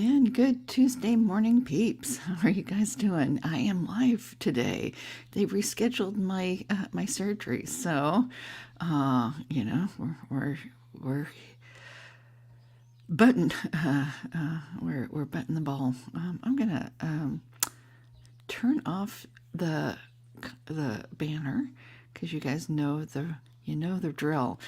and good Tuesday morning, peeps. How are you guys doing? I am live today. They rescheduled my surgery, so we're button we're button the ball. I'm gonna turn off the banner because you guys know the drill.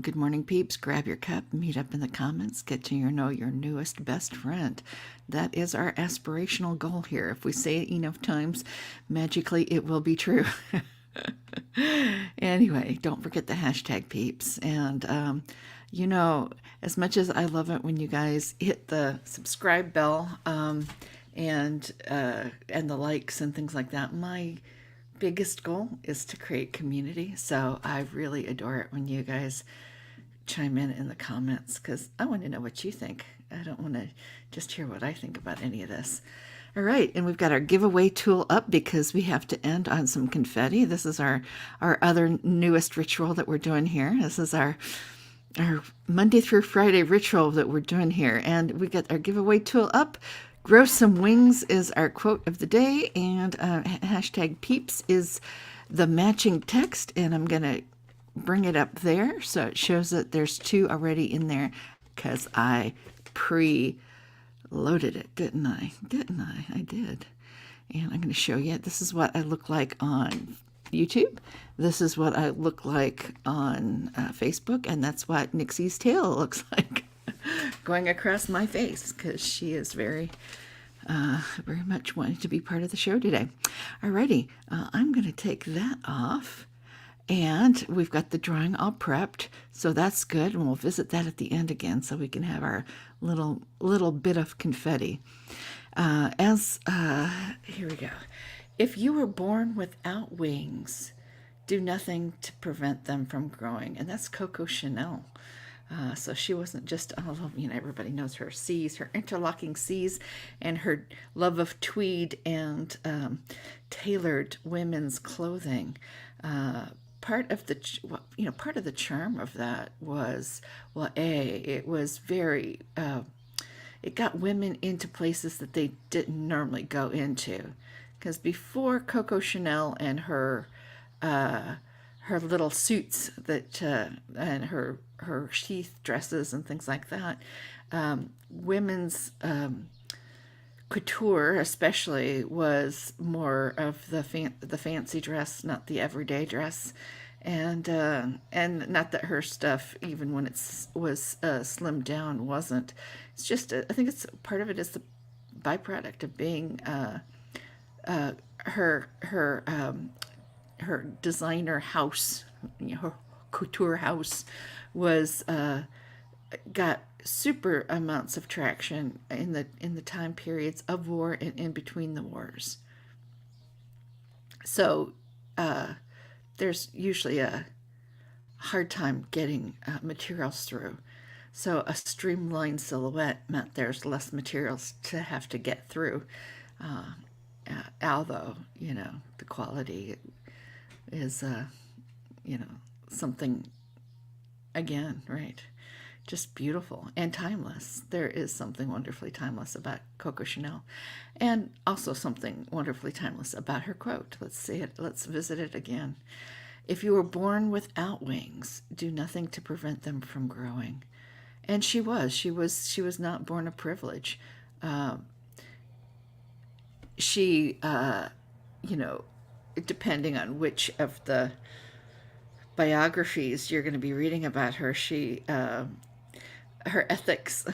Good morning, peeps. Grab your cup, meet up in the comments, get to know your newest best friend. That is our aspirational goal here. If we say it enough times, magically it will be true. Anyway, don't forget the hashtag, peeps. And as much as I love it when you guys hit the subscribe bell and the likes and things like that, my biggest goal is to create community. So I really adore it when you guys chime in the comments because I want to know what you think. I don't want to just hear what I think about any of this. All right, and we've got our giveaway tool up because we have to end on some confetti. This is our other newest ritual that we're doing here. This is our Monday through Friday ritual that we're doing here, and we got our giveaway tool up. Grow some wings is our quote of the day, and hashtag peeps is the matching text, and I'm gonna bring it up there so it shows that there's two already in there because I pre-loaded it, didn't I? I did. And I'm going to show you. This is what I look like on YouTube. This is what I look like on Facebook, and that's what Nixie's tail looks like going across my face because she is very much wanting to be part of the show today. Alrighty, I'm going to take that off. And we've got the drawing all prepped, so that's good. And we'll visit that at the end again so we can have our little bit of confetti. Here we go. If you were born without wings, do nothing to prevent them from growing. And that's Coco Chanel. So she wasn't just, everybody knows her C's, her interlocking C's, and her love of tweed and tailored women's clothing. Part of the charm of that was, it was very, it got women into places that they didn't normally go into. Because before Coco Chanel and her little suits and her sheath dresses and things like that, women's couture especially was more of the fancy dress, not the everyday dress, and not that her stuff, even when it was slimmed down, wasn't. It's just I think it's part of it is the byproduct of being her designer house, her couture house was got super amounts of traction in the time periods of war and in between the wars. So there's usually a hard time getting materials through. So a streamlined silhouette meant there's less materials to have to get through. Although, the quality is, something, again, right? Just beautiful and timeless. There is something wonderfully timeless about Coco Chanel, and also something wonderfully timeless about her quote. Let's see it. Let's visit it again. If you were born without wings, do nothing to prevent them from growing. And she was not born a privilege. She, depending on which of the biographies you're going to be reading about her, her ethics,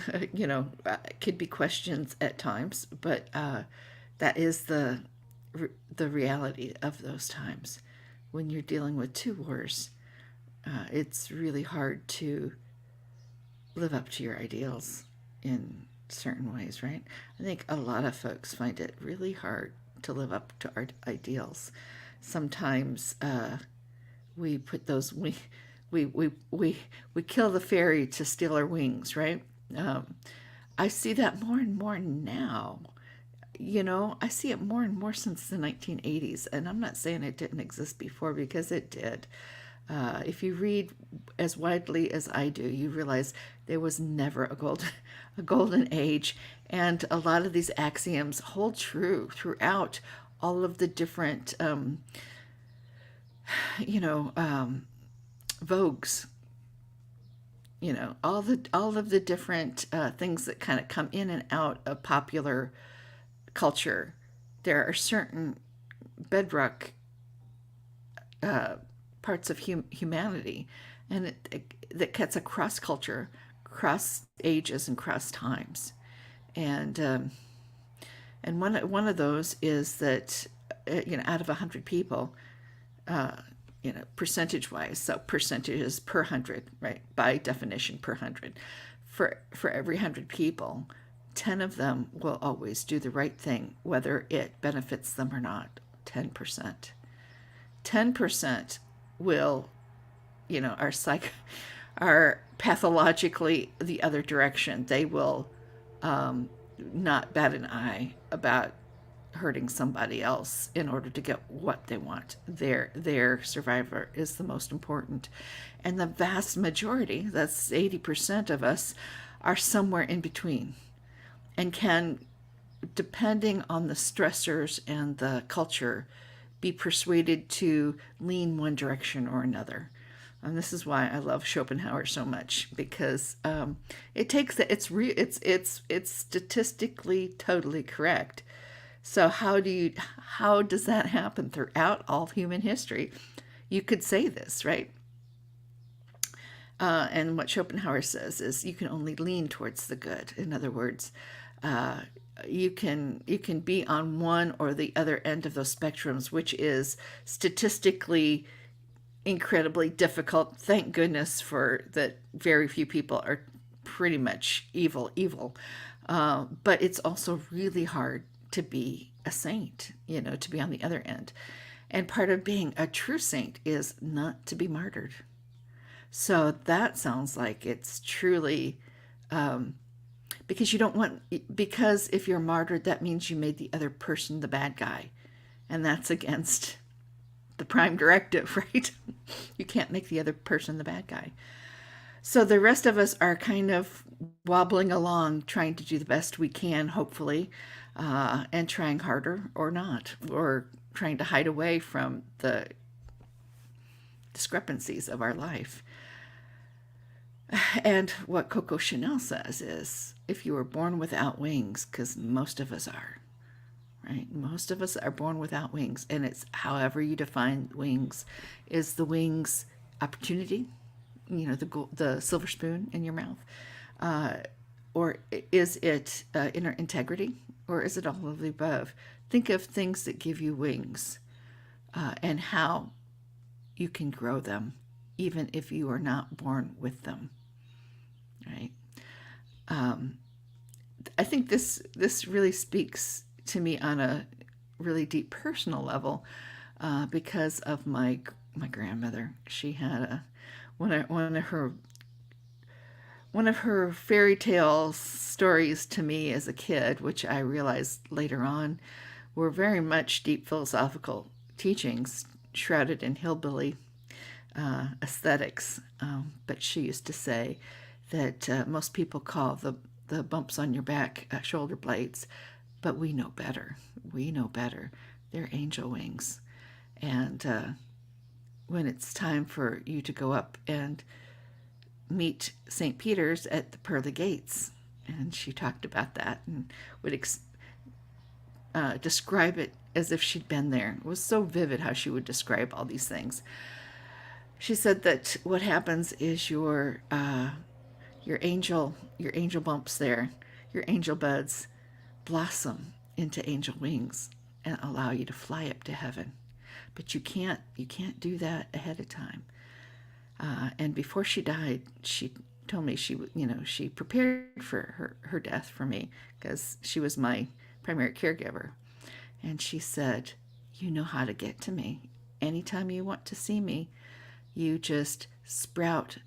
could be questioned at times, but that is the reality of those times. When you're dealing with two wars, it's really hard to live up to your ideals in certain ways, right? I think a lot of folks find it really hard to live up to our ideals. Sometimes we put those we kill the fairy to steal our wings, right? I see that more and more now. I see it more and more since the 1980s, and I'm not saying it didn't exist before, because it did. If you read as widely as I do, you realize there was never a golden age, and a lot of these axioms hold true throughout all of the different, you know, vogues. You know, all of the different things that kind of come in and out of popular culture. There are certain bedrock uh, parts of humanity, and that cuts across culture, across ages, and across times. And one of those is that you know, out of 100 people, uh, you know, percentage wise, so percentage is per 100, right? By definition, per 100. For every 100 people, 10 of them will always do the right thing, whether it benefits them or not. 10%. 10% will, you know, are pathologically the other direction. They will not bat an eye about hurting somebody else in order to get what they want. Their survivor is the most important. And the vast majority, that's 80% of us, are somewhere in between and can, depending on the stressors and the culture, be persuaded to lean one direction or another. And this is why I love Schopenhauer so much, because it takes that it's statistically totally correct. So how does that happen throughout all human history? You could say this, right? And what Schopenhauer says is you can only lean towards the good. In other words, uh, you can be on one or the other end of those spectrums, which is statistically incredibly difficult. Thank goodness for that. Very few people are pretty much evil, but it's also really hard to be a saint, you know, to be on the other end. And part of being a true saint is not to be martyred. So that sounds like it's truly because you don't want, because if you're martyred, that means you made the other person the bad guy. And that's against the prime directive, right? You can't make the other person the bad guy. So the rest of us are kind of wobbling along, trying to do the best we can, hopefully, and trying harder or not, or trying to hide away from the discrepancies of our life. And what Coco Chanel says is, if you were born without wings, because most of us are, right? Most of us are born without wings, and it's however you define wings. Is the wings opportunity, you know, the silver spoon in your mouth, or is it inner integrity, or is it all of the above? Think of things that give you wings, and how you can grow them, even if you are not born with them, right? I think this really speaks to me on a really deep personal level, because of my grandmother. She had one of her fairy tale stories to me as a kid, which I realized later on were very much deep philosophical teachings shrouded in hillbilly aesthetics. But she used to say that most people call the bumps on your back shoulder blades, but we know better. We know better. They're angel wings. And when it's time for you to go up and meet St. Peter's at the pearly gates, and she talked about that and would describe it as if she'd been there. It was so vivid how she would describe all these things. She said that what happens is your angel bumps there, your angel buds blossom into angel wings and allow you to fly up to heaven. But you can't do that ahead of time. And before she died, she told me she prepared for her death for me, because she was my primary caregiver. And she said, you know how to get to me. Anytime you want to see me, you just sprout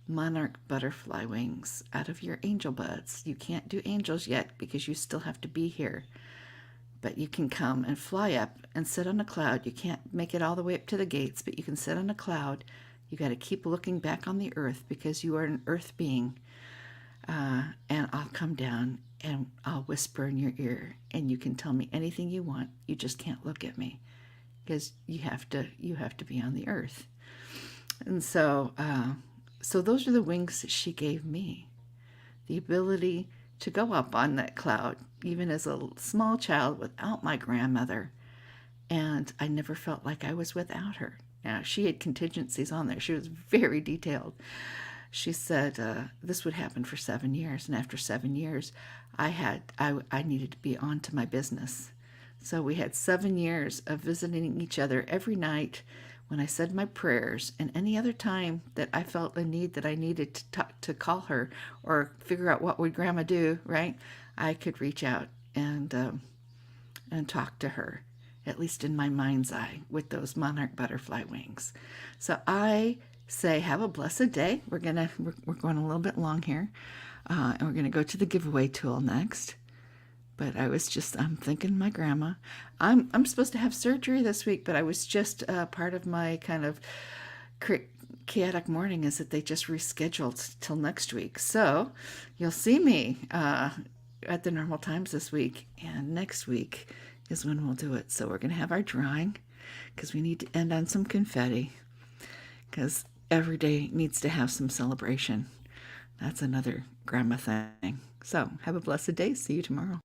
monarch butterfly wings out of your angel buds. You can't do angels yet because you still have to be here. But you can come and fly up and sit on a cloud. You can't make it all the way up to the gates, but you can sit on a cloud, You got to keep looking back on the earth because you are an earth being. And I'll come down and I'll whisper in your ear, and you can tell me anything you want. You just can't look at me because you have to be on the earth. And so those are the wings that she gave me, the ability to go up on that cloud, even as a small child without my grandmother. And I never felt like I was without her. Now, she had contingencies on there. She was very detailed. She said this would happen for 7 years, and after 7 years, I needed to be on to my business. So we had 7 years of visiting each other every night when I said my prayers, and any other time that I felt a need that I needed to talk, to call her or figure out what would Grandma do, right? I could reach out and talk to her, at least in my mind's eye, with those monarch butterfly wings. So I say, have a blessed day. We're going a little bit long here, and we're gonna go to the giveaway tool next. But I'm thinking my grandma. I'm supposed to have surgery this week, but I was just part of my kind of chaotic morning is that they just rescheduled till next week. So you'll see me at the normal times this week, and next week is when we'll do it. So we're going to have our drawing because we need to end on some confetti because every day needs to have some celebration. That's another grandma thing. So have a blessed day. See you tomorrow.